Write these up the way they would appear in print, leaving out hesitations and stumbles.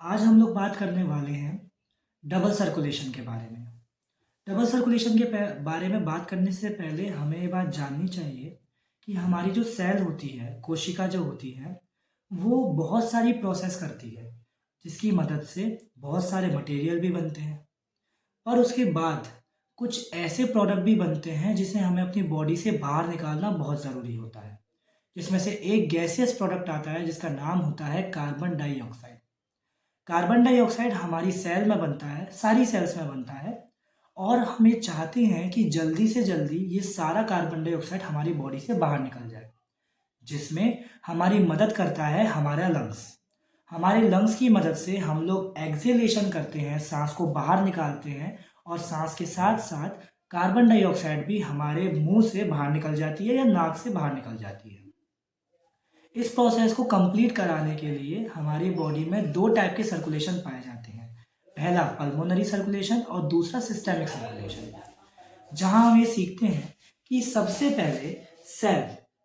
आज हम लोग बात करने वाले हैं डबल सर्कुलेशन के बारे में। डबल सर्कुलेशन के बारे में बात करने से पहले हमें ये बात जाननी चाहिए कि हमारी जो सेल होती है, कोशिका जो होती है, वो बहुत सारी प्रोसेस करती है, जिसकी मदद से बहुत सारे मटेरियल भी बनते हैं और उसके बाद कुछ ऐसे प्रोडक्ट भी बनते हैं जिसे हमें अपनी बॉडी से बाहर निकालना बहुत ज़रूरी होता है, जिसमें से एक गैसियस प्रोडक्ट आता है जिसका नाम होता है कार्बन डाइऑक्साइड। कार्बन डाइऑक्साइड हमारी सेल में बनता है, सारी सेल्स में बनता है और हम ये चाहते हैं कि जल्दी से जल्दी ये सारा कार्बन डाइऑक्साइड हमारी बॉडी से बाहर निकल जाए, जिसमें हमारी मदद करता है हमारा लंग्स। हमारे लंग्स की मदद से हम लोग एक्सेलेशन करते हैं, सांस को बाहर निकालते हैं और सांस के साथ साथ कार्बन डाइऑक्साइड भी हमारे मुंह से बाहर निकल जाती है या नाक से बाहर निकल जाती है। इस प्रोसेस को कंप्लीट कराने के लिए हमारी बॉडी में दो टाइप के सर्कुलेशन पाए जाते हैं। पहला पल्मोनरी सर्कुलेशन और दूसरा सिस्टेमिक सर्कुलेशन। जहां हम ये सीखते हैं कि सबसे पहले सेल,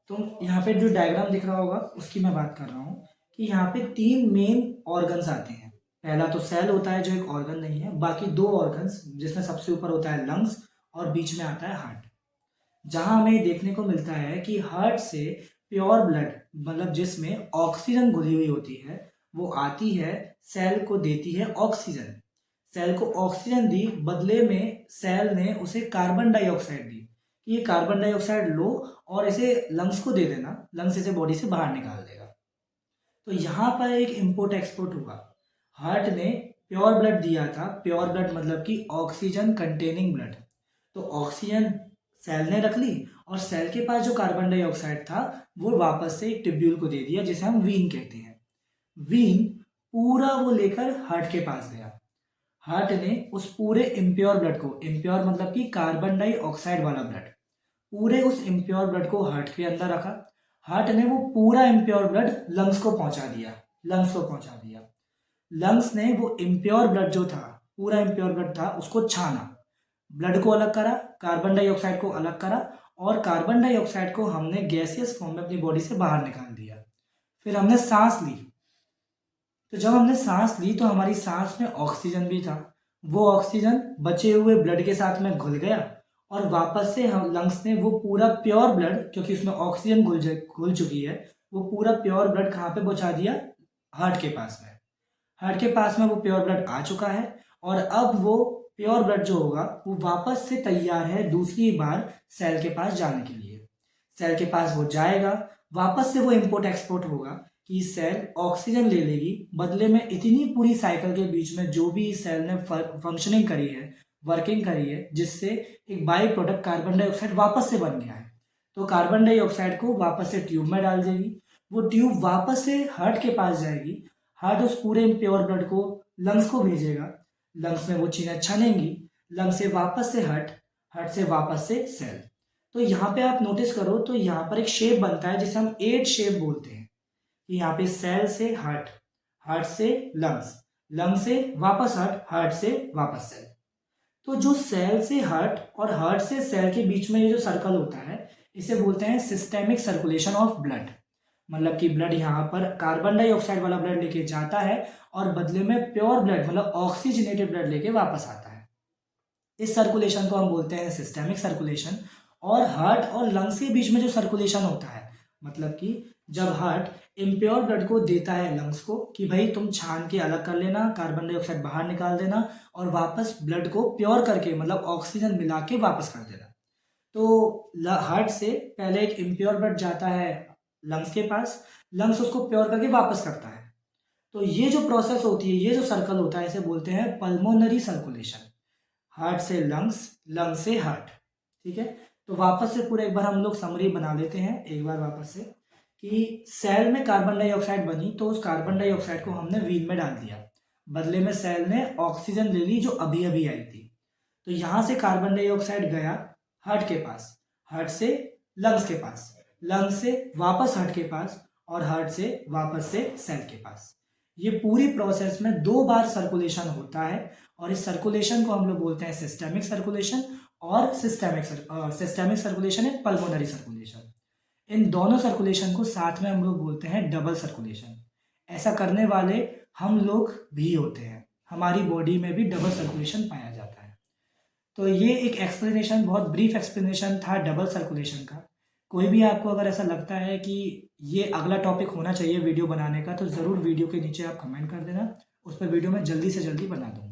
तो यहाँ पे जो डायग्राम दिख रहा होगा उसकी मैं बात कर रहा हूँ कि यहाँ पे तीन मेन ऑर्गन्स आते हैं। पहला तो सेल होता है जो एक ऑर्गन नहीं है, बाकी दो ऑर्गन्स जिसमें सबसे ऊपर होता है लंग्स और बीच में आता है हार्ट। जहां हमें देखने को मिलता है कि हार्ट से प्योर ब्लड, मतलब जिसमें ऑक्सीजन घुली हुई होती है, वो आती है, सेल को देती है ऑक्सीजन। सेल को ऑक्सीजन दी, बदले में सेल ने उसे कार्बन डाइऑक्साइड दी कि ये कार्बन डाइऑक्साइड लो और इसे लंग्स को दे देना, लंग्स इसे बॉडी से बाहर निकाल देगा। तो यहाँ पर एक इम्पोर्ट एक्सपोर्ट हुआ। हार्ट ने प्योर ब्लड दिया था, प्योर ब्लड मतलब कि ऑक्सीजन कंटेनिंग ब्लड। तो ऑक्सीजन सेल ने रख ली और सेल के पास जो कार्बन डाइऑक्साइड था वो वापस से एक ट्यूब्यूल को दे दिया, जिसे हम वीन कहते हैं। वीन पूरा वो लेकर हार्ट के पास गया। हार्ट ने उस पूरे इम्प्योर ब्लड को, इम्प्योर मतलब कि कार्बन डाइऑक्साइड वाला ब्लड, पूरे उस इम्प्योर ब्लड को हार्ट के अंदर रखा। हार्ट ने वो पूरा इम्प्योर ब्लड लंग्स को पहुंचा दिया, लंग्स को पहुंचा दिया। लंग्स ने वो इम्प्योर ब्लड जो था, पूरा इम्प्योर ब्लड था, उसको छाना, ब्लड को अलग करा, कार्बन डाइऑक्साइड को अलग करा और कार्बन डाइऑक्साइड को हमने गैसियस फॉर्म में अपनी बॉडी से बाहर निकाल दिया। फिर हमने सांस ली। तो जब हमने सांस ली तो हमारी सांस में ऑक्सीजन भी था। वो ऑक्सीजन बचे हुए ब्लड के साथ में घुल गया और वापस से हम लंग्स ने वो पूरा प्योर ब्लड, क्योंकि उसमें ऑक्सीजन घुल चुकी है, वो पूरा प्योर ब्लड कहाँ पे पहुंचा दिया? हार्ट के पास में। हार्ट के पास में वो प्योर ब्लड आ चुका है और अब वो प्योर ब्लड जो होगा वो वापस से तैयार है दूसरी बार सेल के पास जाने के लिए। सेल के पास वो जाएगा, वापस से वो इम्पोर्ट एक्सपोर्ट होगा कि सेल ऑक्सीजन ले लेगी, बदले में इतनी पूरी साइकिल के बीच में जो भी सेल ने फंक्शनिंग करी है, वर्किंग करी है, जिससे एक बाई प्रोडक्ट कार्बन डाइऑक्साइड वापस से बन गया है। तो कार्बन डाइऑक्साइड को वापस से ट्यूब में डाल देगी, वो ट्यूब वापस से हार्ट के पास जाएगी। हार्ट उस पूरे प्योर ब्लड को लंग्स को भेजेगा, लंग्स में वो चीज़ें छनेंगी, लंग्स से वापस से हार्ट, हार्ट से वापस से सेल। तो यहाँ पे आप नोटिस करो तो यहाँ पर एक शेप बनता है जिसे हम एट शेप बोलते हैं कि यहाँ पे सेल से हार्ट, हार्ट से लंग्स, लंग से वापस हार्ट, हार्ट से वापस सेल। तो जो सेल से हार्ट और हार्ट से सेल के बीच में ये जो सर्कल होता है, इसे बोलते हैं सिस्टेमिक सर्कुलेशन ऑफ ब्लड। मतलब कि ब्लड यहाँ पर कार्बन डाइऑक्साइड वाला ब्लड लेके जाता है और बदले में प्योर ब्लड मतलब ऑक्सीजनेटेड ब्लड लेके वापस आता है। इस सर्कुलेशन को हम बोलते हैं सिस्टेमिक सर्कुलेशन। और हार्ट और लंग्स के बीच में जो सर्कुलेशन होता है, मतलब कि जब हार्ट इम्प्योर ब्लड को देता है लंग्स को कि भाई तुम छान के अलग कर लेना, कार्बन डाइऑक्साइड बाहर निकाल देना और वापस ब्लड को प्योर करके मतलब ऑक्सीजन मिला के वापस कर देना। तो हार्ट से पहले एक इम्प्योर ब्लड जाता है लंग्स के पास, लंग्स उसको प्योर करके वापस करता है। तो ये जो प्रोसेस होती है, ये जो सर्कल होता है, इसे बोलते हैं पल्मोनरी सर्कुलेशन। हार्ट से लंग्स, लंग्स से हार्ट। ठीक है, तो वापस से पूरा एक बार हम लोग समरी बना लेते हैं एक बार वापस से कि सेल में कार्बन डाइऑक्साइड बनी तो उस कार्बन डाइऑक्साइड को हमने वीन में डाल दिया, बदले में सेल ने ऑक्सीजन ले ली जो अभी अभी आई थी। तो यहाँ से कार्बन डाइऑक्साइड गया हार्ट के पास, हार्ट से लंग्स के पास, लंग्स से वापस हार्ट के पास और हार्ट से वापस से सेल के पास। ये पूरी प्रोसेस में दो बार सर्कुलेशन होता है और इस सर्कुलेशन को हम लोग बोलते हैं सिस्टेमिक सर्कुलेशन और systemic circulation and pulmonary circulation. इन दोनों सर्कुलेशन को साथ में हम लोग बोलते हैं डबल सर्कुलेशन। ऐसा करने वाले हम लोग भी होते हैं। हमारी बॉडी में भी डबल सर्कुलेशन पाया जाता है। तो ये एक एक्सप्लेनेशन, बहुत ब्रीफ एक्सप्लेनेशन था डबल सर्कुलेशन का। कोई भी आपको अगर ऐसा लगता है कि ये अगला टॉपिक होना चाहिए वीडियो बनाने का, तो ज़रूर वीडियो के नीचे आप कमेंट कर देना, उस पर वीडियो मैं जल्दी से जल्दी बना दूँगा।